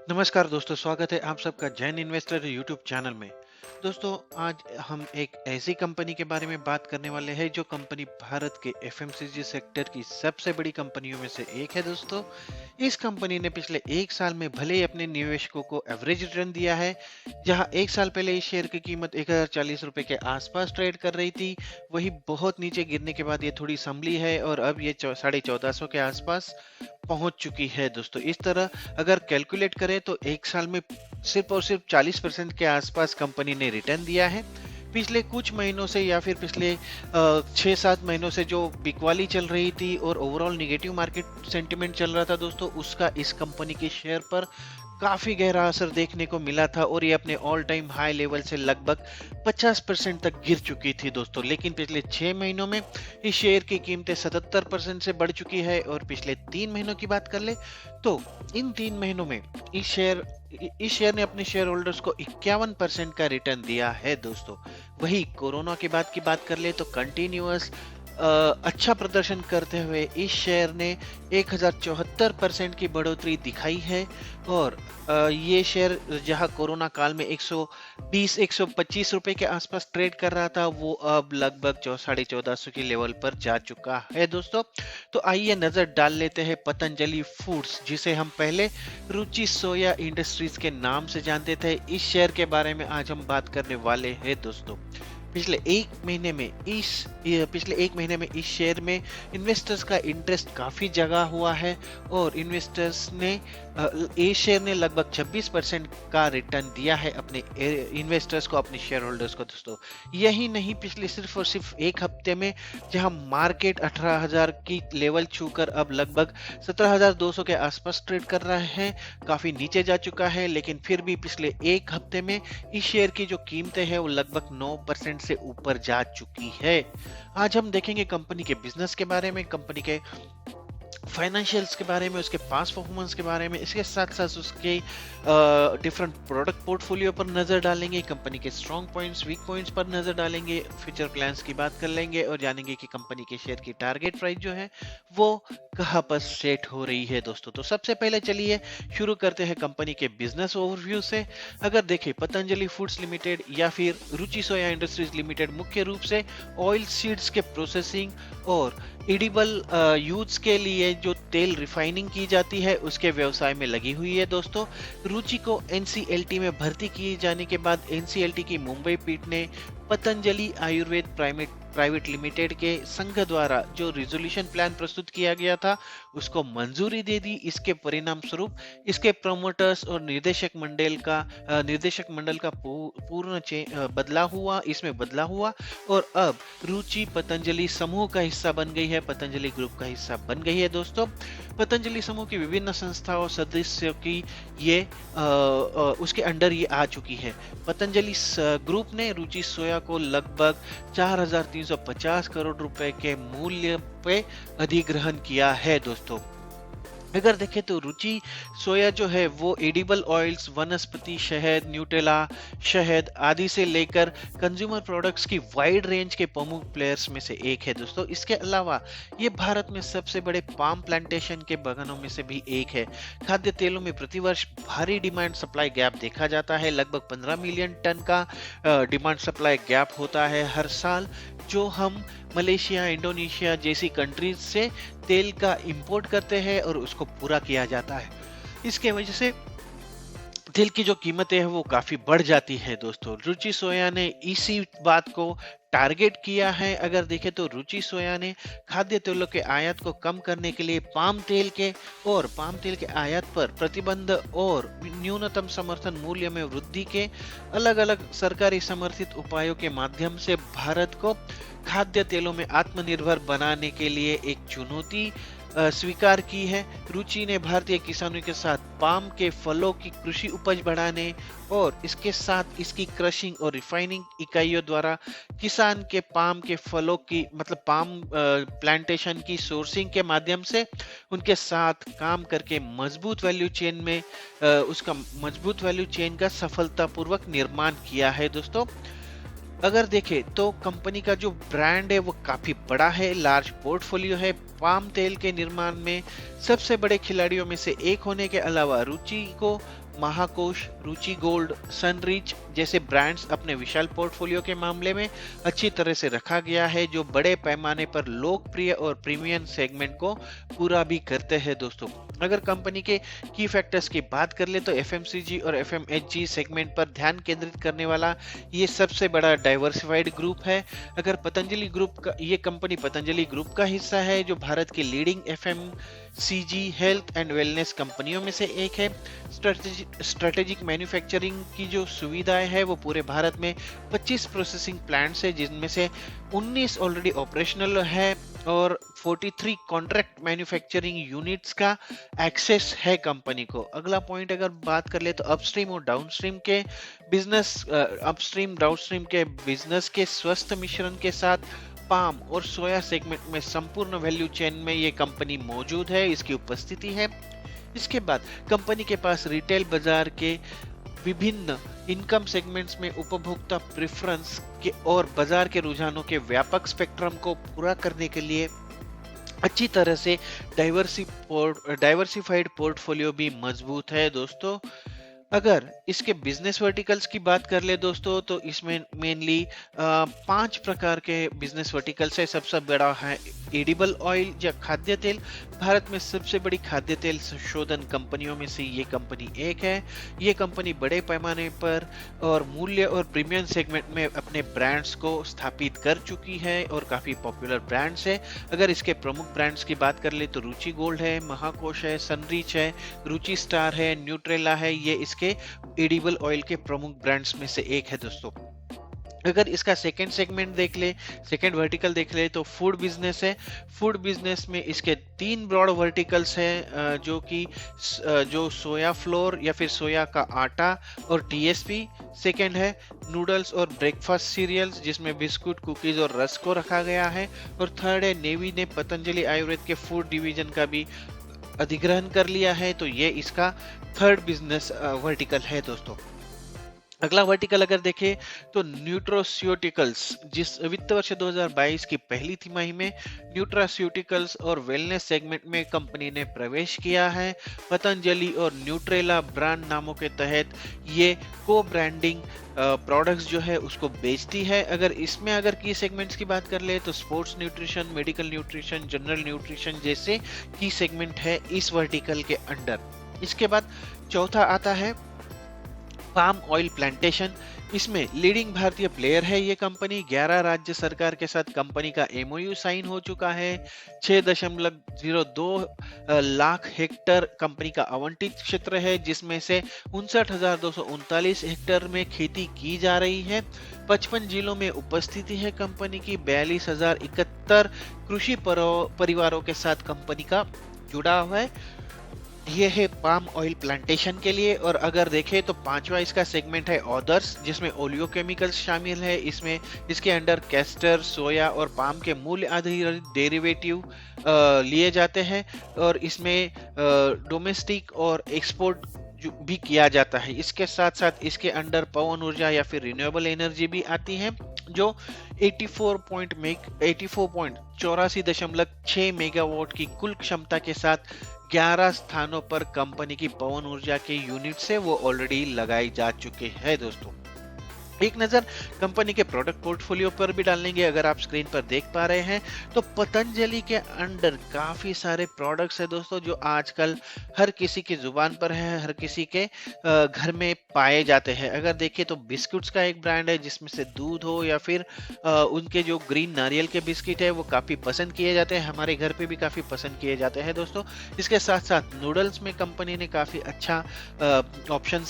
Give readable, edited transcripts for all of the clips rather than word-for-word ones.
नमस्कार दोस्तों, स्वागत है आप सबका जैन इन्वेस्टर यूट्यूब चैनल में। दोस्तों, आज हम एक ऐसी कंपनी के बारे में बात करने वाले हैं जो कंपनी भारत के एफएमसीजी सेक्टर की सबसे बड़ी कंपनियों में से एक है। दोस्तों, इस कंपनी ने पिछले एक साल में भले ही अपने निवेशकों को एवरेज रिटर्न दिया है। जहां एक साल पहले इस शेयर की कीमत 1040 रुपए के आसपास ट्रेड कर रही थी, वही बहुत नीचे गिरने के बाद ये थोड़ी संभली है और अब ये 1450 के आसपास पहुंच चुकी है। दोस्तों, इस तरह अगर कैलकुलेट करें तो एक साल में सिर्फ और सिर्फ 40% के आसपास कंपनी ने रिटर्न दिया है। पिछले कुछ महीनों से या फिर पिछले 6-7 महीनों से जो बिकवाली चल रही थी और ओवरऑल निगेटिव मार्केट सेंटिमेंट चल रहा था दोस्तों, उसका इस कंपनी के शेयर पर काफी गहरा असर देखने को मिला था और ये अपने ऑल टाइम हाई लेवल से लगभग 50% तक गिर चुकी थी दोस्तों। लेकिन पिछले 6 महीनों में इस शेयर की कीमतें 77% से बढ़ चुकी है और पिछले 3 महीनों की बात कर ले तो इन 3 महीनों में इस शेयर ने अपने शेयर होल्डर्स को 51% का रिटर्न दिया है दोस्तों। वही कोरोना के बाद की बात कर ले तो कंटिन्यूअस अच्छा प्रदर्शन करते हुए इस शेयर ने 1074% की बढ़ोतरी दिखाई है। और ये शेयर जहां कोरोना काल में 120-125 रुपए के आसपास ट्रेड कर रहा था, वो अब लगभग 1450 के लेवल पर जा चुका है दोस्तों। तो आइए नजर डाल लेते हैं पतंजलि फूड्स, जिसे हम पहले रुचि सोया इंडस्ट्रीज के नाम से जानते थे। इस शेयर के बारे में आज हम बात करने वाले हैं दोस्तों। पिछले एक महीने में इस शेयर में इन्वेस्टर्स का इंटरेस्ट काफी जगा हुआ है और इन्वेस्टर्स ने इस शेयर ने लगभग 26% का रिटर्न दिया है अपने इन्वेस्टर्स को, अपने शेयर होल्डर्स को दोस्तों। यही नहीं, पिछले सिर्फ और सिर्फ एक हफ्ते में जहां मार्केट 18,000 की लेवल छूकर अब लगभग 17,200 के आसपास ट्रेड कर रहा है, काफी नीचे जा चुका है। लेकिन फिर भी पिछले एक हफ्ते में इस शेयर की जो कीमतें हैं वो लगभग 9% से ऊपर जा चुकी है। आज हम देखेंगे कंपनी के बिजनेस के बारे में, कंपनी के फाइनेंशियल्स के बारे में, उसके पास्ट परफॉर्मेंस के बारे में, इसके साथ साथ उसके डिफरेंट प्रोडक्ट पोर्टफोलियो पर नजर डालेंगे, कंपनी के स्ट्रॉन्ग पॉइंट्स, वीक पॉइंट्स पर नजर डालेंगे, फ्यूचर प्लान्स की बात कर लेंगे और जानेंगे कि कंपनी के शेयर की टारगेट प्राइस जो है वो कहां पर सेट हो रही है दोस्तों। तो सबसे पहले चलिए शुरू करते हैं कंपनी के बिजनेस ओवरव्यू से। अगर देखें, पतंजलि फूड्स लिमिटेड या फिर रुचि सोया इंडस्ट्रीज लिमिटेड मुख्य रूप से ऑयल सीड्स के प्रोसेसिंग और एडिबल यूज के लिए जो तेल रिफाइनिंग की जाती है उसके व्यवसाय में लगी हुई है दोस्तों। रुचि को एनसीएलटी में भर्ती किए जाने के बाद एनसीएलटी की मुंबई पीठ ने पतंजलि आयुर्वेद प्राइवेट लिमिटेड के संघ द्वारा जो रिजोल्यूशन प्लान प्रस्तुत किया गया था उसको मंजूरी दे दी। इसके परिणाम स्वरूप इसके प्रमोटर्स और निदेशक मंडल का पूर्ण बदला हुआ और अब रुचि पतंजलि समूह का हिस्सा बन गई है, पतंजलि ग्रुप का हिस्सा बन गई है दोस्तों। पतंजलि समूह की विभिन्न संस्थाओं सदस्यों की ये उसके अंडर ये आ चुकी है। पतंजलि ग्रुप ने रुचि सोया को लगभग 4,350 करोड़ रुपए के मूल्य पे अधिग्रहण किया है दोस्तों। अगर देखें तो रुचि सोया जो है वो एडिबल ऑयल्स, वनस्पति शहद, न्यूटेला शहद आदि से लेकर कंज्यूमर प्रोडक्ट्स की वाइड रेंज के प्रमुख प्लेयर्स में से एक है दोस्तों। इसके अलावा ये भारत में सबसे बड़े पाम प्लांटेशन के बागानों में से भी एक है। खाद्य तेलों में प्रतिवर्ष भारी डिमांड सप्लाई गैप देखा जाता है, लगभग 15 मिलियन टन का डिमांड सप्लाई गैप होता है हर साल, जो हम मलेशिया, इंडोनेशिया जैसी कंट्रीज से तेल का इंपोर्ट करते हैं और उसको पूरा किया जाता है। इसके वजह से तेल की जो कीमतें हैं वो काफी बढ़ जाती है दोस्तों। रुचि सोया ने इसी बात को टारगेट किया है। अगर देखें तो रुचि सोया ने खाद्य तेलों के आयात को कम करने के लिए पाम तेल के आयात पर प्रतिबंध और न्यूनतम समर्थन मूल्य में वृद्धि के अलग अलग सरकारी समर्थित उपायों के माध्यम से भारत को खाद्य तेलों में आत्मनिर्भर बनाने के लिए एक चुनौती स्वीकार की है। रुचि ने भारतीय किसानों के साथ पाम के फलों की कृषि उपज बढ़ाने और इसके साथ इसकी क्रशिंग और रिफाइनिंग इकाइयों द्वारा किसान के पाम के फलों की पाम प्लांटेशन की सोर्सिंग के माध्यम से उनके साथ काम करके मजबूत वैल्यू चेन का सफलतापूर्वक निर्माण किया है दोस्तों। अगर देखें तो कंपनी का जो ब्रांड है वो काफी बड़ा है, लार्ज पोर्टफोलियो है। पाम तेल के निर्माण में सबसे बड़े खिलाड़ियों में से एक होने के अलावा रुचि को महाकोश, रुचि गोल्ड, सनरीच जैसे ब्रांड्स अपने विशाल पोर्टफोलियो के मामले में अच्छी तरह से रखा गया है, जो बड़े पैमाने पर लोकप्रिय और प्रीमियम सेगमेंट को पूरा भी करते हैं दोस्तों। अगर कंपनी के की फैक्टर्स की बात कर ले तो एफएमसीजी और एफएमएचजी सेगमेंट पर ध्यान केंद्रित करने वाला ये सबसे बड़ा डाइवर्सिफाइड ग्रुप है। अगर पतंजलि ग्रुप का ये कंपनी पतंजलि ग्रुप का हिस्सा है, जो भारत की leading FMCG health and wellness कंपनियों में से एक है। स्ट्रेटेजिक मैन्युफैक्चरिंग की जो सुविधाएं है वो पूरे भारत में 25 प्रोसेसिंग प्लांट्स है, जिनमें से 19 ऑलरेडी ऑपरेशनल है और 43 कॉन्ट्रैक्ट मैन्युफैक्चरिंग यूनिट्स का एक्सेस है कंपनी को। अगला पॉइंट अगर बात कर ले तो अपस्ट्रीम और डाउनस्ट्रीम के बिजनेस के स्वस्थ मिश्रण के साथ पाम और सोया सेगमेंट में संपूर्ण वैल्यू चेन में ये कंपनी मौजूद है, इसकी उपस्थिति है। इसके बाद कंपनी के पास रिटेल बाजार के विभिन्न इनकम सेगमेंट्स में उपभोक्ता प्रेफरेंस के और बाजार के रुझानों के व्यापक स्पेक्ट्रम को पूरा करने के लिए अच्छी तरह से डाइवर्सिफाइड पोर्टफोलियो भी मजबूत है दोस्तों। अगर इसके बिजनेस वर्टिकल्स की बात कर ले दोस्तों, तो इसमें मेनली 5 प्रकार के बिजनेस वर्टिकल्स है। सबसे बड़ा है एडिबल ऑयल या खाद्य तेल। भारत में सबसे बड़ी खाद्य तेल संशोधन कंपनियों में से ये कंपनी एक है। ये कंपनी बड़े पैमाने पर और मूल्य और प्रीमियम सेगमेंट में अपने ब्रांड्स को स्थापित कर चुकी है और काफी पॉपुलर ब्रांड्स है। अगर इसके प्रमुख ब्रांड्स की बात कर ले तो रुचि गोल्ड है, महाकोश है, सनरीच है, रुचि स्टार है, न्यूट्रेला है। ये इसके एडिबल ऑयल के प्रमुख ब्रांड्स में से एक है दोस्तों। अगर इसका सेकंड सेगमेंट देख ले, सेकंड वर्टिकल देख ले तो फूड बिजनेस है। फूड बिजनेस में इसके 3 ब्रॉड वर्टिकल्स हैं, जो कि जो सोया फ्लोर या फिर सोया का आटा और टीएसपी। सेकंड है नूडल्स और ब्रेकफास्ट सीरियल्स, जिसमें बिस्कुट, कुकीज और रस्क को रखा गया है। और थर्ड है नेवी ने पतंजलि आयुर्वेद के फूड डिवीजन का भी अधिग्रहण कर लिया है, तो ये इसका थर्ड बिजनेस वर्टिकल है दोस्तों। अगला वर्टिकल अगर देखें तो न्यूट्रोस्यूटिकल्स, जिस वित्त वर्ष 2022 की पहली तिमाही में न्यूट्रास्यूटिकल्स और वेलनेस सेगमेंट में कंपनी ने प्रवेश किया है। पतंजलि और न्यूट्रेला ब्रांड नामों के तहत ये को ब्रांडिंग प्रोडक्ट्स जो है उसको बेचती है। अगर की सेगमेंट्स की बात कर ले तो sports nutrition, medical nutrition, general nutrition जैसे की सेगमेंट है इस वर्टिकल के अंडर। इसके बाद चौथा आता है पाम ऑयल प्लांटेशन। इसमें लीडिंग भारतीय प्लेयर है ये कंपनी। 11 राज्य सरकार के साथ कंपनी का एमओयू साइन हो चुका है। 6.02 लाख हेक्टर कंपनी का आवंटित क्षेत्र है, जिसमें से 59,239 हेक्टर में खेती की जा रही है। 55 जिलों में उपस्थिति है कंपनी की। 42,071 कृषि परिवारों के साथ कंपनी का जुड़ा हुआ है। ये है पाम ऑयल प्लांटेशन के लिए। और अगर देखें तो पांचवा इसका सेगमेंट है अदर्स, जिसमें ओलियो केमिकल्स शामिल है। इसमें इसके अंडर कैस्टर, सोया और पाम के मूल्य आधारित डेरिवेटिव लिए जाते हैं और इसमें डोमेस्टिक और एक्सपोर्ट भी किया जाता है। इसके साथ साथ इसके अंडर पवन ऊर्जा या फिर रिन्यूएबल एनर्जी भी आती है, जो 84.6 मेगावाट की कुल क्षमता के साथ 11 स्थानों पर कंपनी की पवन ऊर्जा के यूनिट से वो ऑलरेडी लगाई जा चुके हैं दोस्तों। एक नजर कंपनी के प्रोडक्ट पोर्टफोलियो पर भी डालेंगे। अगर आप स्क्रीन पर देख पा रहे हैं तो पतंजलि के अंडर काफी सारे प्रोडक्ट्स है दोस्तों, जो आजकल हर किसी की जुबान पर है, हर किसी के घर में पाए जाते हैं। अगर देखें तो बिस्कुट्स का एक ब्रांड है, जिसमें से दूध हो या फिर उनके जो ग्रीन नारियल के बिस्किट है वो काफी पसंद किए जाते हैं। हमारे घर पे भी काफी पसंद किए जाते हैं दोस्तों। इसके साथ साथ नूडल्स में कंपनी ने काफी अच्छा ऑप्शन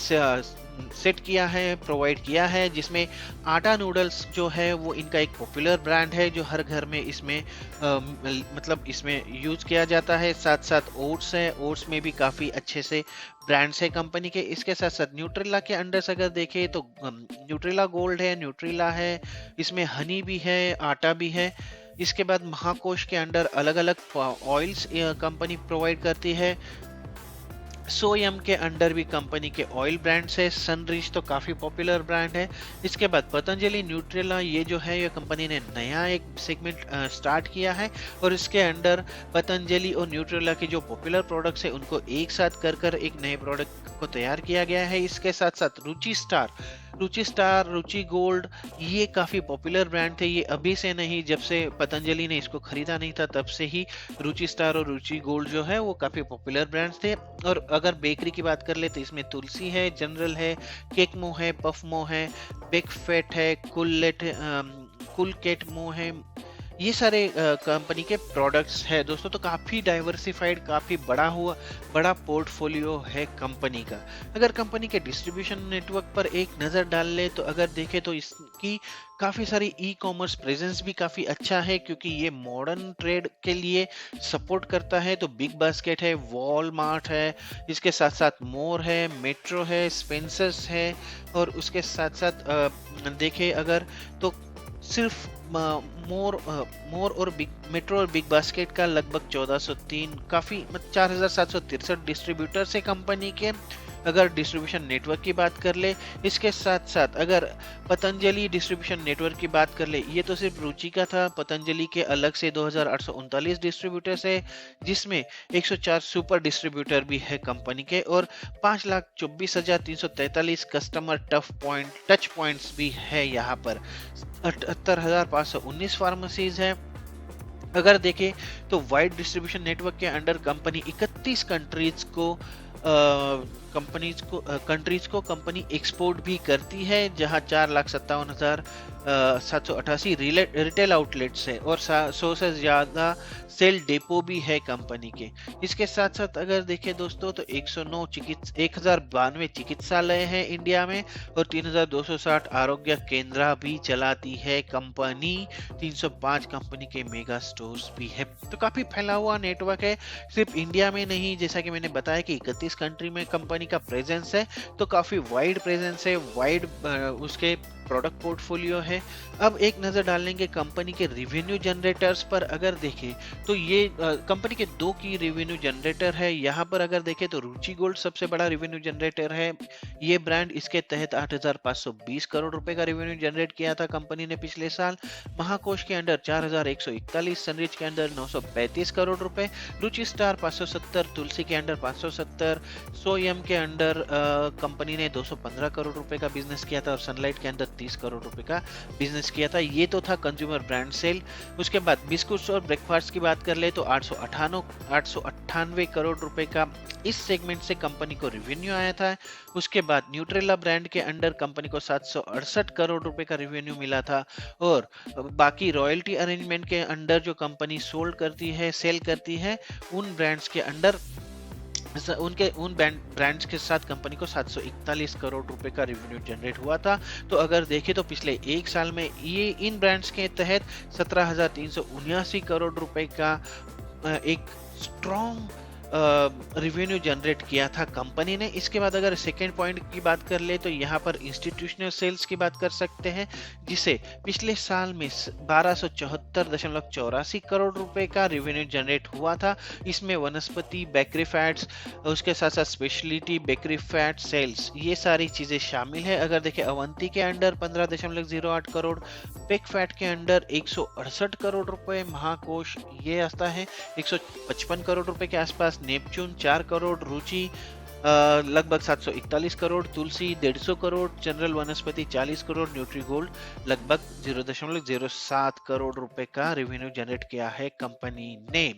सेट किया है, प्रोवाइड किया है, जिसमें आटा नूडल्स जो है वो इनका एक पॉपुलर ब्रांड है, जो हर घर में इसमें मतलब इसमें यूज किया जाता है। साथ साथ ओट्स है, ओट्स में भी काफी अच्छे से ब्रांड्स है कंपनी के। इसके साथ साथ न्यूट्रेला के अंडर से अगर देखें तो न्यूट्रेला गोल्ड है, न्यूट्रेला है, इसमें हनी भी है, आटा भी है। इसके बाद महाकोश के अंडर अलग अलग ऑयल्स कंपनी प्रोवाइड करती है। सोयम के अंडर भी कंपनी के ऑयल ब्रांड्स है। सनरिच तो काफी पॉपुलर ब्रांड है। इसके बाद पतंजलि न्यूट्रेला, ये जो है ये कंपनी ने नया एक सेगमेंट स्टार्ट किया है और इसके अंडर पतंजलि और न्यूट्रेला के जो पॉपुलर प्रोडक्ट्स है उनको एक साथ कर कर एक नए प्रोडक्ट को तैयार किया गया है। इसके साथ साथ रुचि स्टार, रुचि गोल्ड, ये काफी पॉपुलर ब्रांड थे। ये अभी से नहीं, जब से पतंजलि ने इसको खरीदा नहीं था तब से ही रुचि स्टार और रुचि गोल्ड जो है वो काफी पॉपुलर ब्रांड्स थे। और अगर बेकरी की बात कर ले तो इसमें तुलसी है, जनरल है, केकमो है, पफमो है, बेक फेट है, कुलकेटमो है, ये सारे कंपनी के प्रोडक्ट्स है दोस्तों। तो काफी डाइवर्सिफाइड, काफी बड़ा पोर्टफोलियो है कंपनी का। अगर कंपनी के डिस्ट्रीब्यूशन नेटवर्क पर एक नजर डाल ले तो अगर देखे तो इसकी काफी सारी ई कॉमर्स प्रेजेंस भी काफी अच्छा है, क्योंकि ये मॉडर्न ट्रेड के लिए सपोर्ट करता है। तो बिग बास्केट है, वॉलमार्ट है, इसके साथ साथ मोर है, मेट्रो है, स्पेंसर्स है, और उसके साथ साथ देखे अगर तो सिर्फ मोर और मेट्रो और बिग बास्केट का लगभग 1403, काफी 4763 डिस्ट्रीब्यूटर्स है कंपनी के, अगर डिस्ट्रीब्यूशन नेटवर्क की बात कर ले। इसके साथ साथ अगर पतंजलि डिस्ट्रीब्यूशन नेटवर्क की बात कर ले, ये तो सिर्फ रुचि का था। पतंजलि के अलग से 2839 डिस्ट्रीब्यूटर्स है, जिसमें 104 सुपर डिस्ट्रीब्यूटर भी है कंपनी के, और 5,24,343 कस्टमर टच पॉइंट्स भी है यहाँ पर। 78,519 फार्मेसीज है। अगर देखें तो वाइड डिस्ट्रीब्यूशन नेटवर्क के अंडर कंपनी 31 कंट्रीज को कंपनी एक्सपोर्ट भी करती है, जहां 4,57,788 रिटेल आउटलेट्स है और 100 से ज्यादा सेल डेपो भी है कंपनी के। इसके साथ साथ अगर देखें दोस्तों तो 1092 चिकित्सालय है इंडिया में, और 3,260 आरोग्य केंद्र भी चलाती है कंपनी। 305 कंपनी के मेगा स्टोर्स भी है। तो काफी फैला हुआ नेटवर्क है, सिर्फ इंडिया में नहीं, जैसा कि मैंने बताया कि 31 कंट्री में कंपनी का प्रेजेंस है। तो काफी वाइड प्रेजेंस है, वाइड उसके प्रोडक्ट पोर्टफोलियो है। अब एक नजर डाल लेंगे कंपनी के रिवेन्यू जनरेटर्स पर। अगर देखें तो ये कंपनी के 2 की रिवेन्यू जनरेटर है। यहाँ पर अगर देखें तो रुचि गोल्ड सबसे बड़ा रिवेन्यू जनरेटर है। ये ब्रांड, इसके तहत 8,520 करोड़ रुपए का रिवेन्यू जनरेट किया था कंपनी ने पिछले साल। महाकोष के अंडर 4,141, सनरिच के अंदर 935 करोड़ रुपए, रुचि स्टार 570, तुलसी के अंडर 570, सोयम के अंडर कंपनी ने 215 करोड़ रुपए का बिजनेस किया था, और सनलाइट के अंदर 30 करोड़ रुपए का बिजनेस किया था। ये तो था कंज्यूमर ब्रांड सेल। उसके बाद बिस्कुट्स और ब्रेकफास्ट की बात कर ले तो 898 करोड़ रुपए का इस सेगमेंट से कंपनी को रेवेन्यू आया था। उसके बाद न्यूट्रेला ब्रांड के अंडर कंपनी को 768 करोड़ रुपए का रेवेन्यू मिला था, और बाकी रॉयल्टी अरेंजमेंट के अंडर जो कंपनी सेल करती है उन ब्रांड्स के अंडर उन ब्रांड्स के साथ कंपनी को 741 करोड़ रुपए का रेवेन्यू जनरेट हुआ था। तो अगर देखें तो पिछले एक साल में ये इन ब्रांड्स के तहत 17,379 करोड़ रुपए का एक स्ट्रॉन्ग रिवेन्यू जनरेट किया था कंपनी ने। इसके बाद अगर सेकेंड पॉइंट की बात कर ले तो यहाँ पर इंस्टीट्यूशनल सेल्स की बात कर सकते हैं, जिसे पिछले साल में 1274.84 करोड़ रुपए का रेवेन्यू जनरेट हुआ था। इसमें वनस्पति, बेकरी फैट्स, उसके साथ साथ स्पेशलिटी बेकरी फैट सेल्स, ये सारी चीजें शामिल है। अगर देखें अवंती के अंडर 15.08 करोड़, पेक फैट के अंडर 168 करोड़ रुपए, महाकोष ये आता है 155 करोड़ रुपए के आसपास, नेपच्यून 4 करोड़, रुचि लगभग 741 करोड़, तुलसी 150 करोड़, जनरल वनस्पति 40 करोड़, न्यूट्री गोल्ड लगभग 0.07 करोड़ रुपए का रेवेन्यू जनरेट किया है कंपनी ने।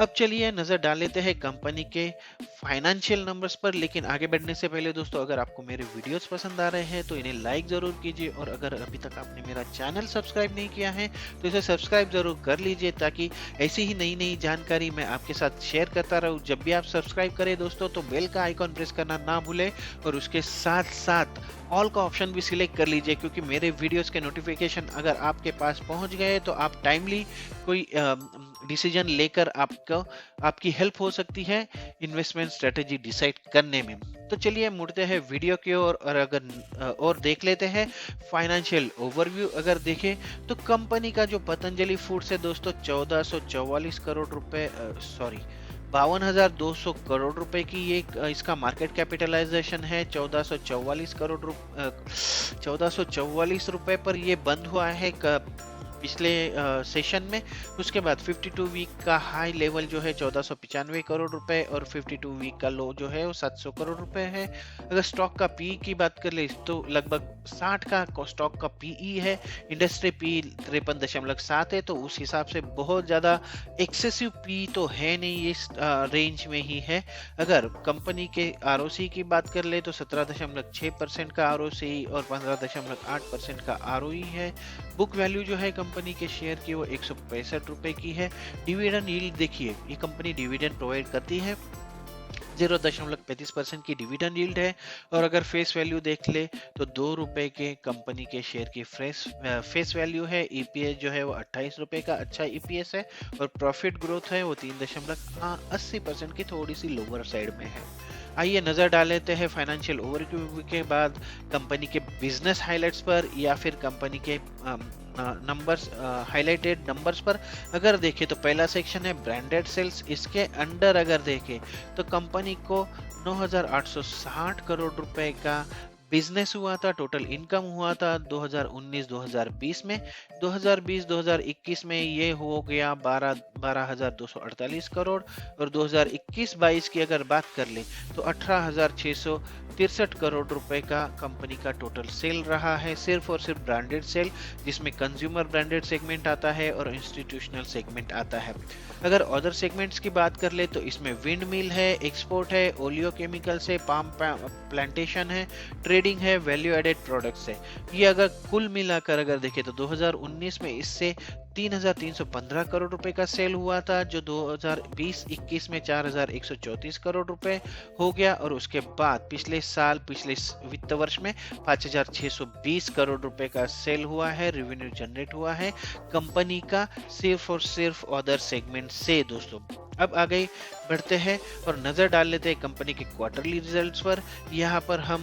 अब चलिए नजर डाल लेते हैं कंपनी के फाइनेंशियल नंबर्स पर। लेकिन आगे बढ़ने से पहले दोस्तों, अगर आपको मेरे वीडियोस पसंद आ रहे हैं तो इन्हें लाइक जरूर कीजिए, और अगर अभी तक आपने मेरा चैनल सब्सक्राइब नहीं किया है तो इसे सब्सक्राइब जरूर कर लीजिए, ताकि ऐसी ही नई नई जानकारी मैं आपके साथ शेयर करता रहूं। जब भी आप सब्सक्राइब करें दोस्तों तो बेल का आइकॉन प्रेस करना ना भूलें, और उसके साथ साथ ऑल का ऑप्शन भी सिलेक्ट कर लीजिए, क्योंकि मेरे वीडियोस के नोटिफिकेशन अगर आपके पास पहुंच गए तो आप टाइमली कोई डिसीजन लेकर आपकी हेल्प हो सकती है इन्वेस्टमेंट स्ट्रेटेजी डिसाइड करने में। तो चलिए मुड़ते हैं वीडियो की ओर, और देख लेते हैं फाइनेंशियल ओवरव्यू। अगर देखें तो कंपनी का जो पतंजलि फूड्स है दोस्तों 1444 करोड़ रुपए 52,200 करोड़ रुपए की ये इसका मार्केट कैपिटलाइजेशन है। 1444 रुपए पर ये बंद हुआ है पिछले सेशन में। उसके बाद 52 वीक का हाई लेवल जो है 1495 करोड़ रुपए और 52 वीक का लो जो है वो 700 करोड़ रुपए है। अगर स्टॉक का पी की बात कर ले तो लगभग 60 का स्टॉक का पीई है। इंडस्ट्री पी 53.7 है, तो उस हिसाब से बहुत ज्यादा एक्सेसिव पी तो है नहीं, इस रेंज में ही है। अगर कंपनी के आरओसी की बात कर ले तो 17.6% का आरओसी और 15.8% का आरओई है। बुक वैल्यू जो है कंपनी के शेयर की वो 165 रुपए की है। डिविडेंड यील्ड देखिए, ये कंपनी डिविडेंड प्रोवाइड करती है, 0.35% की डिविडेंड यील्ड है। और अगर फेस वैल्यू देख ले तो 2 रुपए के कंपनी के शेयर की फेस वैल्यू है। ईपीएस जो है वो 28 रुपए का अच्छा ईपीएस है और प्रॉफिट ग्रोथ है वो 3.80% की थोड़ी सी लोअर साइड में है। आइए नजर डाल लेते हैं फाइनेंशियल ओवरव्यू के बाद कंपनी के बिजनेस हाइलाइट्स पर या फिर कंपनी के नंबर्स, हाइलाइटेड नंबर्स पर। अगर देखें तो पहला सेक्शन है ब्रांडेड सेल्स। इसके अंडर अगर देखें तो कंपनी को 9,860 करोड़ रुपए का बिजनेस हुआ था, टोटल इनकम हुआ था 2019-2020 में। 2020-2021 में ये हो गया 12,248 करोड़ और 2021-22 की अगर बात कर ले तो 18,663 करोड़ रुपए का कंपनी का टोटल सेल रहा है, सिर्फ और सिर्फ ब्रांडेड सेल, जिसमें कंज्यूमर ब्रांडेड सेगमेंट आता है और इंस्टीट्यूशनल सेगमेंट आता है। अगर अदर सेगमेंट्स की बात कर ले तो इसमें विंड मिल है, एक्सपोर्ट है, ओलियो केमिकल्स है, पाम प्लांटेशन है, ट्रेडिंग है, वैल्यू एडेड प्रोडक्ट्स है। ये अगर कुल मिलाकर अगर देखें तो 2019 में इससे 3,315 करोड़ रुपए का सेल हुआ था, जो 2020-21 में 4,134 करोड़ रुपए हो गया। और उसके बाद पिछले वित्त वर्ष में 5,620 करोड़ रुपए का सेल हुआ है, रेवेन्यू जनरेट हुआ है कंपनी का सिर्फ और सिर्फ अदर सेगमेंट से। दोस्तों अब आगे बढ़ते हैं और नजर डाल लेते हैं कंपनी के क्वार्टरली रिजल्ट्स पर। यहाँ पर हम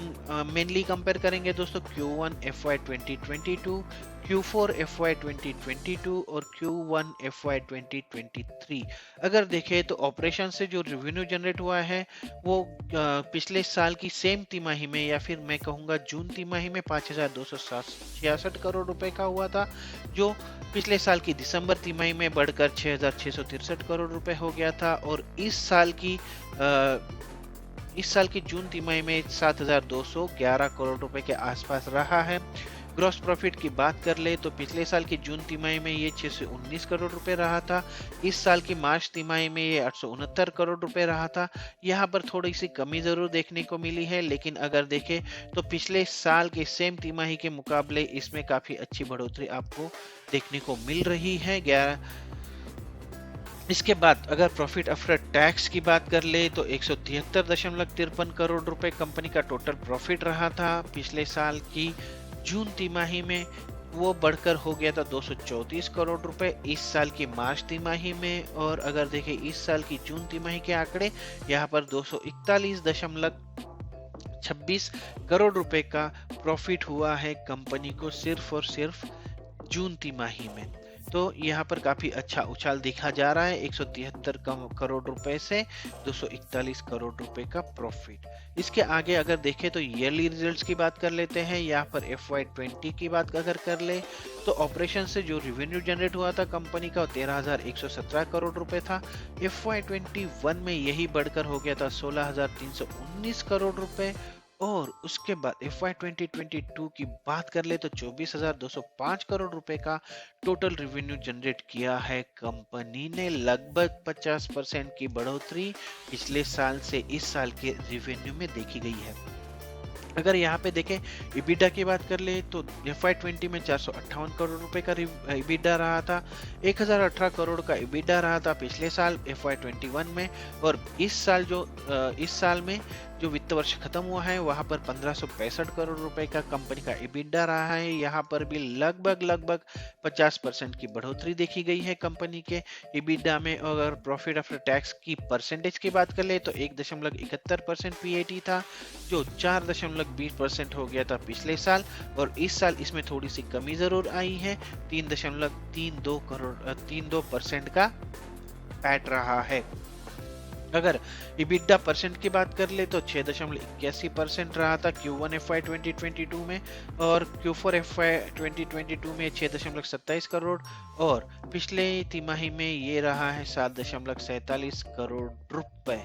मेनली कंपेयर करेंगे दोस्तों Q1 FY 2022, Q4 FY 2022 और Q1 FY 2023। अगर देखें तो ऑपरेशन से जो रेवेन्यू जनरेट हुआ है वो पिछले साल की सेम तिमाही में या फिर मैं कहूँगा जून तिमाही में 5,266 करोड़ रुपए का हुआ था, जो पिछले साल की दिसंबर तिमाही में बढ़कर 6,663 करोड़ रुपए हो गया था। और इस साल की जून तिमाही में 7,211 करोड़ रुपए के आसपास रहा है। ग्रॉस प्रॉफिट की बात कर ले तो पिछले साल की जून तिमाही में ये 619 करोड़ रुपए रहा था, इस साल की मार्च तिमाही में ये 869 करोड़ रुपए रहा था। यहाँ पर थोड़ी सी कमी जरूर देखने को मिली है, लेकिन अगर देखें तो पिछले साल के सेम तिमाही के मुकाबले इसमें काफी अच्छी बढ़ोतरी आपको देखने को मिल रही है। इसके बाद अगर प्रॉफिट आफ्टर टैक्स की बात कर ले तो 173.53 करोड़ रुपए कंपनी का टोटल प्रॉफिट रहा था। पिछले साल की जून तिमाही में वो बढ़कर हो गया था 234 करोड़ रुपए इस साल की मार्च तिमाही में। और अगर देखें इस साल की जून तिमाही के आंकड़े, यहाँ पर 241.26 करोड़ रुपए का प्रॉफिट हुआ है कंपनी को सिर्फ और सिर्फ जून तिमाही में। तो यहाँ पर काफी अच्छा उछाल दिखा जा रहा है, 173 करोड़ रुपए से 241 करोड़ रुपए का प्रॉफिट। इसके आगे अगर देखें तो ईयरली रिजल्ट्स की बात कर लेते हैं। यहाँ पर FY 20 की बात अगर कर ले तो ऑपरेशन से जो रेवेन्यू जनरेट हुआ था कंपनी का 13,117 करोड़ रुपए था। FY 21 में यही बढ़कर हो गया था 16,319 करोड़ रुपए। और उसके बाद FY 2022 की बात कर ले तो 24,205 करोड़ रुपए का टोटल रेवेन्यू जनरेट किया है कंपनी ने। लगभग 50% की बढ़ोतरी पिछले साल से इस साल के रेवेन्यू में देखी गई है। अगर यहाँ पे देखें इबिडा की बात कर ले तो FY 20 में 458 करोड़ रुपए का इबिडा रहा था, 1,018 करोड़ का इबिडा रहा था पिछले साल FY 21 में। और इस साल में जो वित्त वर्ष खत्म हुआ है वहां पर 1,565 करोड़ रुपए का कंपनी का इबिडा रहा है। यहाँ पर भी लगभग 50% की बढ़ोतरी देखी गई है कंपनी के इबिडा में। अगर प्रॉफिट आफ्टर टैक्स की परसेंटेज की बात कर ले तो 1.71% PAT था, जो 4.20% हो गया था पिछले साल। और इस साल इसमें थोड़ी सी कमी जरूर आई है, 3.32% का पैट रहा है। अगर EBITDA परसेंट की बात कर ले तो 6.81% रहा था Q1 FY 2022 में, और Q4 FY 2022 में 6.27 करोड़, और पिछले तिमाही में ये रहा है 7.47 करोड़ रुपए।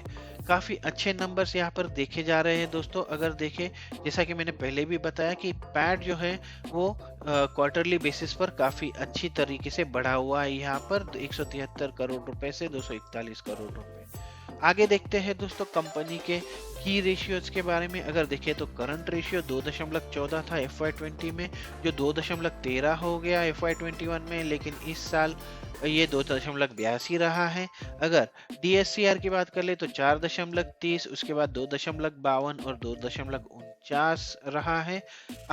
काफी अच्छे नंबर्स यहाँ पर देखे जा रहे हैं दोस्तों। अगर देखें, जैसा कि मैंने पहले भी बताया कि पैड जो है वो क्वार्टरली बेसिस पर काफी अच्छी तरीके से बढ़ा हुआ है, यहाँ पर 173 करोड़ रुपए से 241 करोड़ रुपए। आगे देखते हैं दोस्तों कंपनी के की रेशियोज के बारे में। अगर देखें तो करंट रेशियो 2.14 था FY20 में, जो 2.13 हो गया FY21 में, लेकिन इस साल ये 2.82 रहा है। अगर DSCR की बात कर ले तो 4.30, उसके बाद 2.52 और 2.49 रहा है।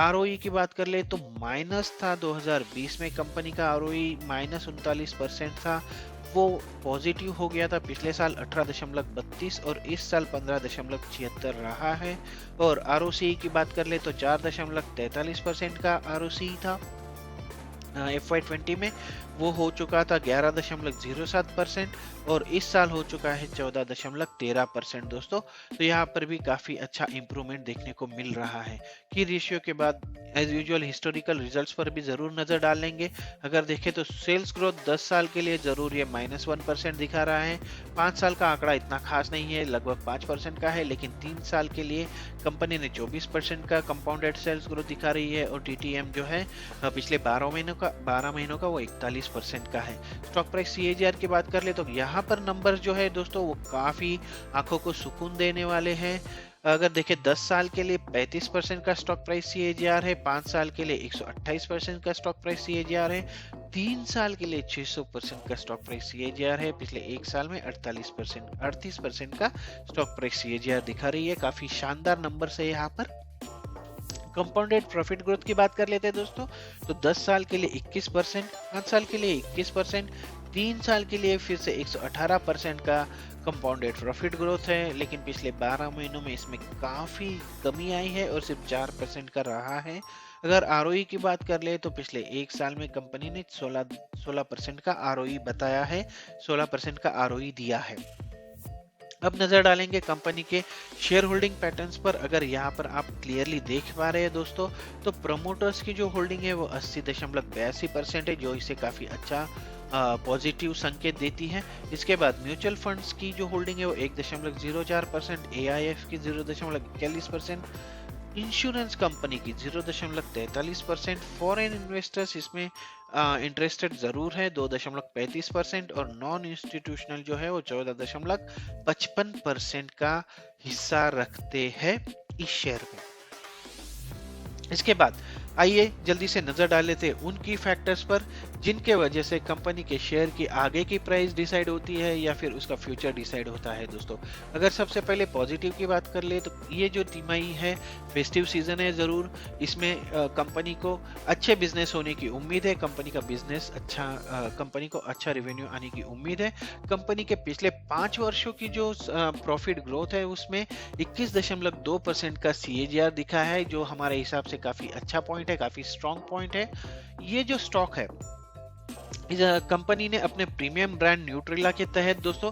ROE की बात कर ले तो माइनस था 2020 में, कंपनी का ROE -39% था, वो पॉजिटिव हो गया था पिछले साल 18.32 और इस साल 15.76 रहा है। और ROCE की बात कर ले तो 4.43% का ROCE था FY20 में, वो हो चुका था 11.07% और इस साल हो चुका है 14.13% दोस्तों। तो यहाँ पर भी काफी अच्छा इंप्रूवमेंट देखने को मिल रहा है। की रेशियो के बाद एज यूजुअल हिस्टोरिकल रिजल्ट्स पर भी जरूर नजर डालेंगे। अगर देखें तो सेल्स ग्रोथ 10 साल के लिए जरूर ये -1% दिखा रहा है। 5 साल का आंकड़ा इतना खास नहीं है, लगभग 5% का है, लेकिन 3 साल के लिए कंपनी ने 24% का कंपाउंडेड सेल्स ग्रोथ दिखा रही है, और TTM जो है पिछले 12 महीनों का वो 41% का है। स्टॉक प्राइस CAGR की बात कर ले तो यहाँ पर नंबर जो है दोस्तों वो काफी आंखों को सुकून देने वाले हैं। अगर देखें 10 साल के लिए 35% का स्टॉक प्राइस CAGR है, 5 साल के लिए 128% का स्टॉक प्राइस CAGR है, 3 साल के लिए 600% का स्टॉक प्राइस CAGR है, पिछले एक साल में 38% का स्टॉक प्राइस CAGR दिखा रही है। काफी शानदार नंबर है यहाँ पर। कंपाउंडेड प्रॉफिट ग्रोथ की बात कर लेते हैं दोस्तों, तो 10 साल के लिए 21%, 5 साल के लिए 21%, 3 साल के लिए फिर से 118% का कंपाउंडेड प्रॉफिट ग्रोथ है, लेकिन पिछले 12 महीनों में इसमें काफी कमी आई है और सिर्फ 4% का रहा है। अगर ROE की बात कर ले तो पिछले एक साल में कंपनी ने 16% का ROE बताया है, 16% का ROE दिया है। अब नजर डालेंगे कंपनी के शेयर होल्डिंग पैटर्न्स पर। अगर यहाँ पर आप क्लियरली देख पा रहे हैं दोस्तों, तो प्रमोटर्स की जो होल्डिंग है वो 80.82% है, जो इसे काफी अच्छा पॉजिटिव संकेत देती है। इसके बाद म्यूचुअल फंड्स की जो होल्डिंग है वो 1.04%, AIF की 0.41%, इंश्योरेंस कंपनी की 0.43%, फॉरेन इन्वेस्टर्स इसमें इंटरेस्टेड जरूर है 2.35%, और नॉन इंस्टीट्यूशनल जो है वो 14.55% का हिस्सा रखते हैं इस शेयर में। इसके बाद आइए जल्दी से नजर डाल लेते हैं उन की फैक्टर्स पर जिनके वजह से कंपनी के शेयर की आगे की प्राइस डिसाइड होती है या फिर उसका फ्यूचर डिसाइड होता है दोस्तों। अगर सबसे पहले पॉजिटिव की बात कर ले तो ये जो तिमाही है फेस्टिव सीजन है, जरूर इसमें कंपनी को अच्छे बिजनेस होने की उम्मीद है। कंपनी का बिजनेस अच्छा, कंपनी को अच्छा रेवेन्यू आने की उम्मीद है। कंपनी के पिछले 5 वर्षों की जो प्रॉफिट ग्रोथ है उसमें 21.2% का CAGR दिखा है, जो हमारे हिसाब से काफी अच्छा पॉइंट है, काफी स्ट्रॉन्ग पॉइंट है। ये जो स्टॉक है, इस कंपनी ने अपने प्रीमियम ब्रांड न्यूट्रेला के तहत दोस्तों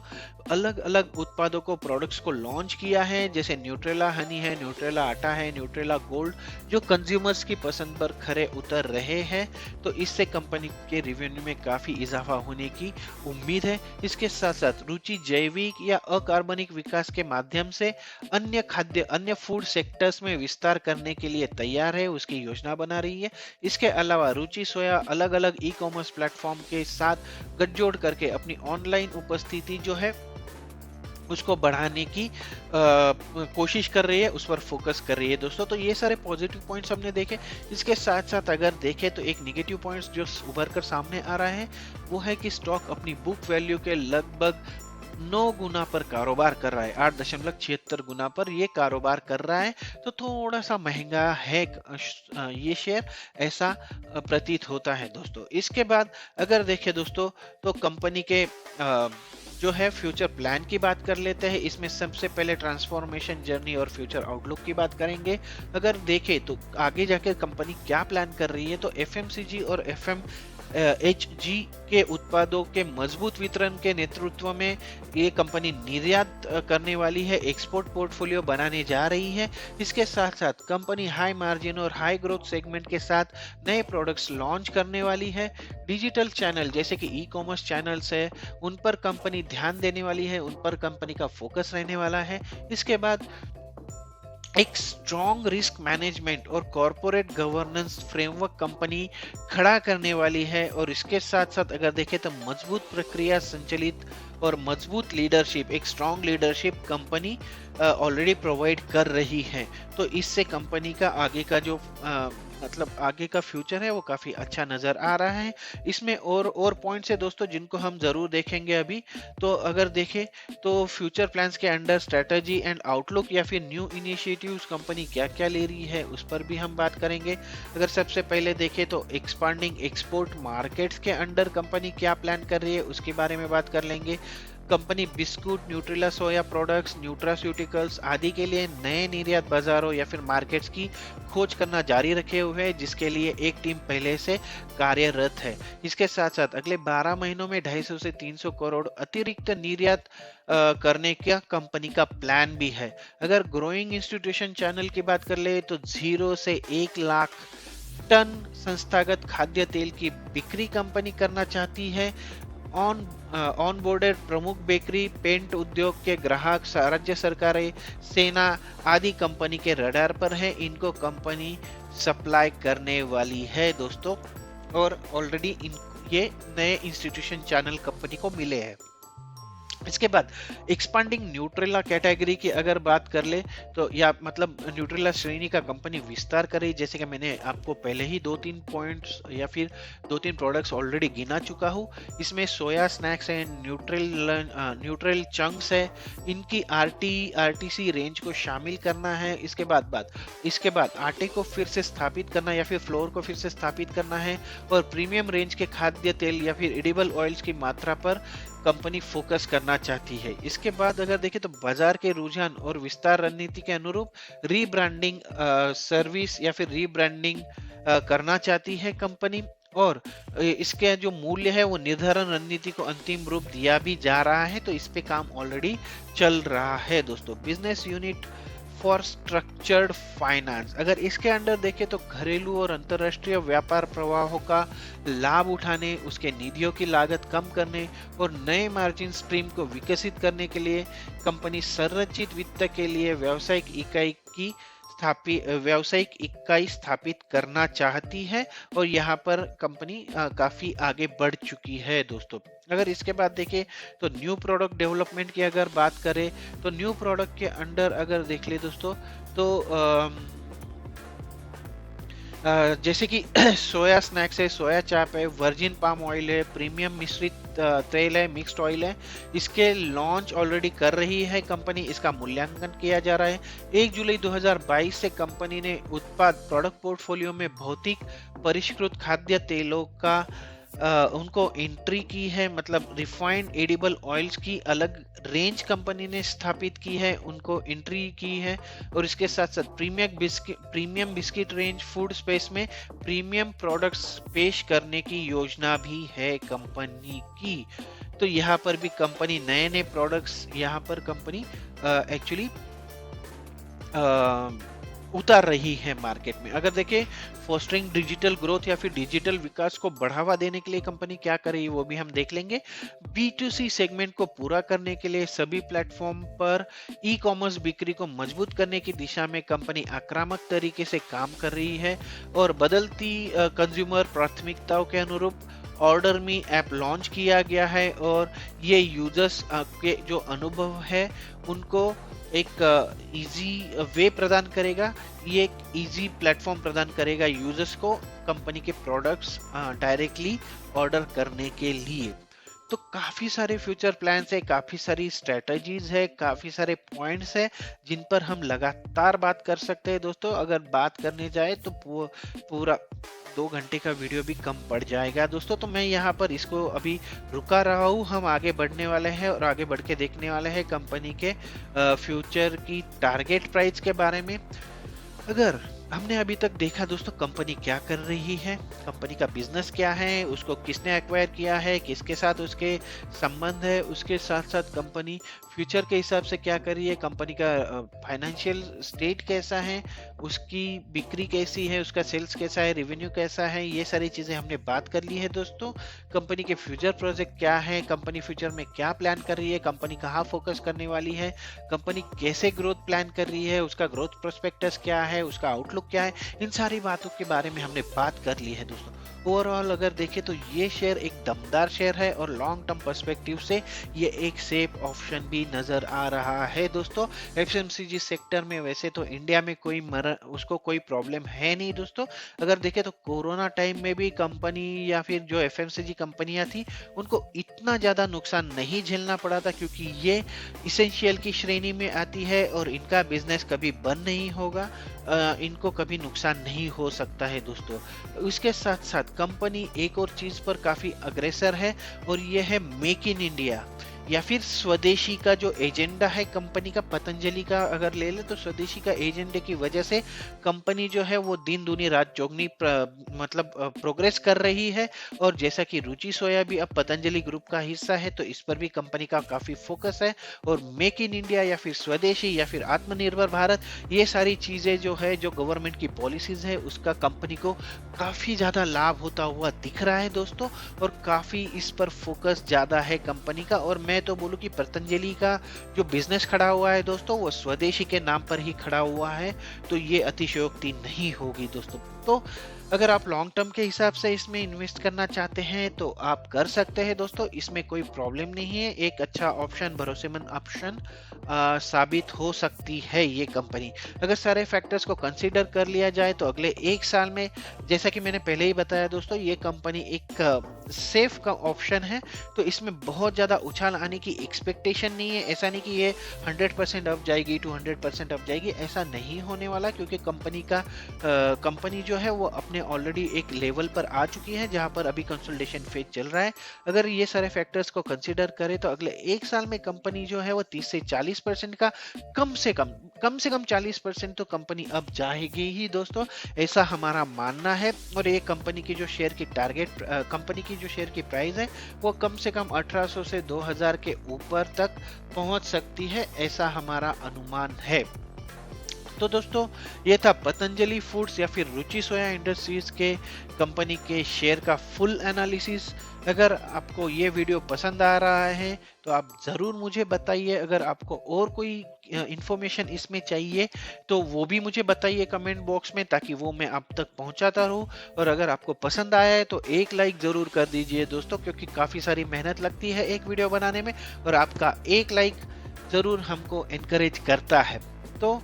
अलग अलग उत्पादों को, प्रोडक्ट्स को लॉन्च किया है, जैसे न्यूट्रेला हनी है, न्यूट्रेला आटा है, न्यूट्रेला गोल्ड, जो कंज्यूमर्स की पसंद पर खरे उतर रहे हैं। तो इससे कंपनी के रेवेन्यू में काफी इजाफा होने की उम्मीद है। इसके साथ साथ रुचि जैविक या अकार्बनिक विकास के माध्यम से अन्य फूड सेक्टर्स में विस्तार करने के लिए तैयार है, उसकी योजना बना रही है। इसके अलावा रुचि सोया अलग अलग ई-कॉमर्स प्लेटफॉर्म के साथ गठजोड़ करके अपनी ऑनलाइन उपस्थिति जो है उसको बढ़ाने की कोशिश कर रही है, उस पर फोकस कर रही है दोस्तों। तो ये सारे पॉजिटिव पॉइंट्स हमने देखे। इसके साथ साथ अगर देखें तो एक नेगेटिव पॉइंट्स जो उभर कर सामने आ रहा है वो है कि स्टॉक अपनी बुक वैल्यू के लगभग 9 गुना पर कारोबार कर रहा है, 8.76 गुना पर ये कारोबार कर रहा है। तो थोड़ा सा महंगा है ये शेयर, ऐसा प्रतीत होता है दोस्तों। इसके बाद अगर देखें दोस्तों तो कंपनी के जो है फ्यूचर प्लान की बात कर लेते हैं। इसमें सबसे पहले ट्रांसफॉर्मेशन जर्नी और फ्यूचर आउटलुक की बात करेंगे। अगर देखें तो आगे जाकर कंपनी क्या प्लान कर रही है, तो FMCG और FM एचजी के उत्पादों के मजबूत वितरण के नेतृत्व में ये कंपनी निर्यात करने वाली है, एक्सपोर्ट पोर्टफोलियो बनाने जा रही है। इसके साथ साथ कंपनी हाई मार्जिन और हाई ग्रोथ सेगमेंट के साथ नए प्रोडक्ट्स लॉन्च करने वाली है। डिजिटल चैनल जैसे कि ई कॉमर्स चैनल्स है, उन पर कंपनी ध्यान देने वाली है, उन पर कंपनी का फोकस रहने वाला है। इसके बाद एक स्ट्रॉन्ग रिस्क मैनेजमेंट और कॉरपोरेट गवर्नेंस फ्रेमवर्क कंपनी खड़ा करने वाली है, और इसके साथ साथ अगर देखें तो मजबूत प्रक्रिया संचालित और मजबूत लीडरशिप, एक strong leadership company already provide कर रही है। तो इससे कंपनी का आगे का जो मतलब आगे का फ्यूचर है वो काफी अच्छा नजर आ रहा है। इसमें और पॉइंट्स है दोस्तों जिनको हम जरूर देखेंगे अभी। तो अगर देखें तो फ्यूचर प्लान्स के अंडर स्ट्रेटजी एंड आउटलुक या फिर न्यू इनिशिएटिव्स कंपनी क्या क्या ले रही है उस पर भी हम बात करेंगे। अगर सबसे पहले देखें तो एक्सपांडिंग एक्सपोर्ट मार्केट्स के अंडर कंपनी क्या प्लान कर रही है उसके बारे में बात कर लेंगे। कंपनी बिस्कुट, न्यूट्रिला सोया प्रोडक्ट्स, न्यूट्रास्यूटिकल्स आदि के लिए नए निर्यात बाजारों या फिर मार्केट्स की खोज करना जारी रखे हुए है, जिसके लिए एक टीम पहले से कार्यरत है। इसके साथ साथ अगले 12 महीनों में 250 से 300 करोड़ अतिरिक्त निर्यात करने का कंपनी का प्लान भी है। अगर ग्रोइंग इंस्टीट्यूशन चैनल की बात कर ले तो 0 से 1 लाख टन संस्थागत खाद्य तेल की बिक्री कंपनी करना चाहती है। ऑन बोर्डेड प्रमुख बेकरी, पेंट उद्योग के ग्राहक, राज्य सरकारें, सेना आदि कंपनी के रडार पर है, इनको कंपनी सप्लाई करने वाली है दोस्तों, और ऑलरेडी ये नए इंस्टीट्यूशन चैनल कंपनी को मिले हैं। इसके बाद एक्सपांडिंग न्यूट्रेला कैटेगरी की अगर बात कर ले तो या मतलब न्यूट्रेला श्रेणी का कंपनी विस्तार करे, जैसे कि मैंने आपको पहले ही 2-3 पॉइंट्स या फिर 2-3 प्रोडक्ट्स ऑलरेडी गिना चुका हूँ। इसमें सोया स्नैक्स है, न्यूट्रल चंक्स है, इनकी आरटीसी रेंज को शामिल करना है। इसके बाद आटे को फिर से स्थापित करना या फिर फ्लोर को फिर से स्थापित करना है, और प्रीमियम रेंज के खाद्य तेल या फिर एडिबल ऑयल्स की मात्रा पर कंपनी फोकस करना चाहती है। इसके बाद अगर देखें तो बाजार के रुझान और विस्तार रणनीति के अनुरूप रीब्रांडिंग सर्विस या फिर रीब्रांडिंग करना चाहती है कंपनी, और इसके जो मूल्य है वो निर्धारण रणनीति को अंतिम रूप दिया भी जा रहा है, तो इस पे काम ऑलरेडी चल रहा है दोस्तों। Business unit for structured finance, अगर इसके अंडर देखें तो घरेलू और अंतरराष्ट्रीय व्यापार प्रवाहों का लाभ उठाने, उसके निधियों की लागत कम करने और नए मार्जिन स्ट्रीम को विकसित करने के लिए कंपनी संरचित वित्त के लिए व्यावसायिक इकाई स्थापित करना चाहती है, और यहाँ पर कंपनी काफी आगे बढ़ चुकी है दोस्तों। अगर इसके बाद देखें तो न्यू प्रोडक्ट डेवलपमेंट की अगर बात करें तो न्यू प्रोडक्ट के अंडर अगर देख ले दोस्तों तो जैसे कि सोया स्नैक्स है, सोया चाप है, वर्जिन पाम ऑयल है, प्रीमियम मिश्रित तेल है, मिक्स्ड ऑयल है, इसके लॉन्च ऑलरेडी कर रही है कंपनी। इसका मूल्यांकन किया जा रहा है। 1 जुलाई 2022 से कंपनी ने उत्पाद प्रोडक्ट पोर्टफोलियो में भौतिक परिष्कृत खाद्य तेलों का उनको एंट्री की है, मतलब रिफाइंड एडिबल ऑयल्स की अलग रेंज कंपनी ने स्थापित की है, उनको एंट्री की है। और इसके साथ साथ premium biscuit range food space में प्रीमियम प्रोडक्ट्स पेश करने की योजना भी है कंपनी की। तो यहाँ पर भी कंपनी नए प्रोडक्ट्स यहाँ पर कंपनी एक्चुअली उतार रही है मार्केट में। अगर देखें फोस्टरिंग डिजिटल ग्रोथ या फिर डिजिटल विकास को बढ़ावा देने के लिए कंपनी क्या कर रही है वो भी हम देख लेंगे। B2C सेगमेंट को पूरा करने के लिए सभी प्लेटफॉर्म पर ई कॉमर्स बिक्री को मजबूत करने की दिशा में कंपनी आक्रामक तरीके से काम कर रही है, और बदलती कंज्यूमर प्राथमिकताओं के अनुरूप ऑर्डर मी ऐप लॉन्च किया गया है, और ये यूजर्स के जो अनुभव है उनको एक इजी वे प्रदान करेगा, ये एक इजी प्लेटफॉर्म प्रदान करेगा यूजर्स को कंपनी के प्रोडक्ट्स डायरेक्टली ऑर्डर करने के लिए। तो काफी सारे फ्यूचर प्लान्स है, काफी सारी स्ट्रेटजीज है, काफी सारे पॉइंट्स है जिन पर हम लगातार बात कर सकते हैं दोस्तों। अगर बात करने जाए तो पूरा 2 घंटे का वीडियो भी कम पड़ जाएगा दोस्तों। तो मैं यहाँ पर इसको अभी रुका रहा हूँ, हम आगे बढ़ने वाले हैं और आगे बढ़ के देखने वाले हैं कंपनी के फ्यूचर की टारगेट प्राइस के बारे में। अगर हमने अभी तक देखा दोस्तों कंपनी क्या कर रही है, कंपनी का बिजनेस क्या है, उसको किसने एक्वायर किया है, किसके साथ उसके संबंध है, उसके साथ साथ कंपनी फ्यूचर के हिसाब से क्या कर रही है, कंपनी का फाइनेंशियल स्टेट कैसा है, उसकी बिक्री कैसी है, उसका सेल्स कैसा है, रेवेन्यू कैसा है, ये सारी चीजें हमने बात कर ली है दोस्तों। कंपनी के फ्यूचर प्रोजेक्ट क्या है, कंपनी फ्यूचर में क्या प्लान कर रही है, कंपनी कहाँ फोकस करने वाली है, कंपनी कैसे ग्रोथ प्लान कर रही है, उसका ग्रोथ प्रोस्पेक्टस क्या है, उसका आउटलुक क्या है, इन सारी बातों के बारे में हमने बात कर ली है दोस्तों। ओवरऑल अगर देखें तो ये शेयर एक दमदार शेयर है और लॉन्ग टर्म पर्सपेक्टिव से ये एक सेफ ऑप्शन भी नजर आ रहा है दोस्तों। एफएमसीजी सेक्टर में वैसे तो इंडिया में उसको कोई प्रॉब्लम है नहीं दोस्तों। अगर देखें तो कोरोना टाइम में भी कंपनी या फिर जो एफएमसीजी कंपनियां थी उनको इतना ज्यादा नुकसान नहीं झेलना पड़ा था, क्योंकि ये इसेंशियल की श्रेणी में आती है और इनका बिजनेस कभी बंद नहीं होगा, इनको कभी नुकसान नहीं हो सकता है दोस्तों। उसके साथ साथ कंपनी एक और चीज पर काफी अग्रेसर है और यह है मेक इन इंडिया या फिर स्वदेशी का जो एजेंडा है कंपनी का। पतंजलि का अगर ले ले तो स्वदेशी का एजेंडे की वजह से कंपनी जो है वो दिन दूनी रात चौगनी मतलब प्रोग्रेस कर रही है। और जैसा कि रुचि सोया भी अब पतंजलि ग्रुप का हिस्सा है तो इस पर भी कंपनी का काफी फोकस है। और मेक इन इंडिया या फिर स्वदेशी या फिर आत्मनिर्भर भारत, ये सारी चीजें जो है जो गवर्नमेंट की पॉलिसीज है उसका कंपनी को काफी ज्यादा लाभ होता हुआ दिख रहा है दोस्तों। और काफी इस पर फोकस ज्यादा है कंपनी का। और मैं तो बोलूं कि पतंजलि का जो बिजनेस खड़ा हुआ है दोस्तों वो स्वदेशी के नाम पर ही खड़ा हुआ है, तो ये अतिशयोक्ति नहीं होगी दोस्तों। तो अगर आप लॉन्ग टर्म के हिसाब से इसमें इन्वेस्ट करना चाहते हैं तो आप कर सकते हैं दोस्तों, इसमें कोई प्रॉब्लम नहीं है। एक अच्छा ऑप्शन, भरोसेमंद ऑप्शन साबित हो सकती है ये कंपनी। अगर सारे फैक्टर्स को कंसीडर कर लिया जाए तो अगले एक साल में, जैसा कि मैंने पहले ही बताया दोस्तों, ये कंपनी एक सेफ का ऑप्शन है। तो इसमें बहुत ज्यादा उछाल आने की एक्सपेक्टेशन नहीं है। ऐसा नहीं कि ये 100% अप जाएगी, 200% अप जाएगी, ऐसा नहीं होने वाला, क्योंकि कंपनी जो है वो अपने ऑलरेडी एक लेवल पर आ चुकी है जहां पर अभी कंसोलिडेशन फेज चल रहा है। अगर ये सारे फैक्टर्स को कंसीडर करें तो अगले एक साल में कंपनी जो है वो 30 से 40% का कम से कम 40% तो कंपनी अब जाएगी ही दोस्तों, ऐसा हमारा मानना है। और ये कंपनी की जो शेयर की टारगेट, कंपनी की जो शेयर की प्राइस है वो कम से कम 1800 से 2000 के ऊपर तक पहुंच सकती है, ऐसा हमारा अनुमान है। तो दोस्तों ये था पतंजलि फूड्स या फिर रुचि सोया इंडस्ट्रीज के कंपनी के शेयर का फुल एनालिसिस। अगर आपको ये वीडियो पसंद आ रहा है तो आप ज़रूर मुझे बताइए। अगर आपको और कोई इंफॉर्मेशन इसमें चाहिए तो वो भी मुझे बताइए कमेंट बॉक्स में, ताकि वो मैं आप तक पहुंचाता रहूं। और अगर आपको पसंद आया है तो एक लाइक ज़रूर कर दीजिए दोस्तों, क्योंकि काफ़ी सारी मेहनत लगती है एक वीडियो बनाने में और आपका एक लाइक ज़रूर हमको इनकरेज करता है। तो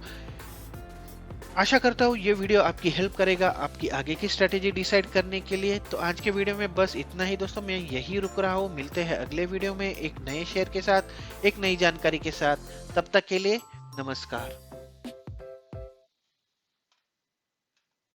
आशा करता हूँ ये वीडियो आपकी हेल्प करेगा आपकी आगे की स्ट्रेटेजी डिसाइड करने के लिए। तो आज के वीडियो में बस इतना ही दोस्तों, मैं यही रुक रहा हूँ। मिलते हैं अगले वीडियो में एक नए शेयर के साथ, एक नई जानकारी के साथ। तब तक के लिए नमस्कार।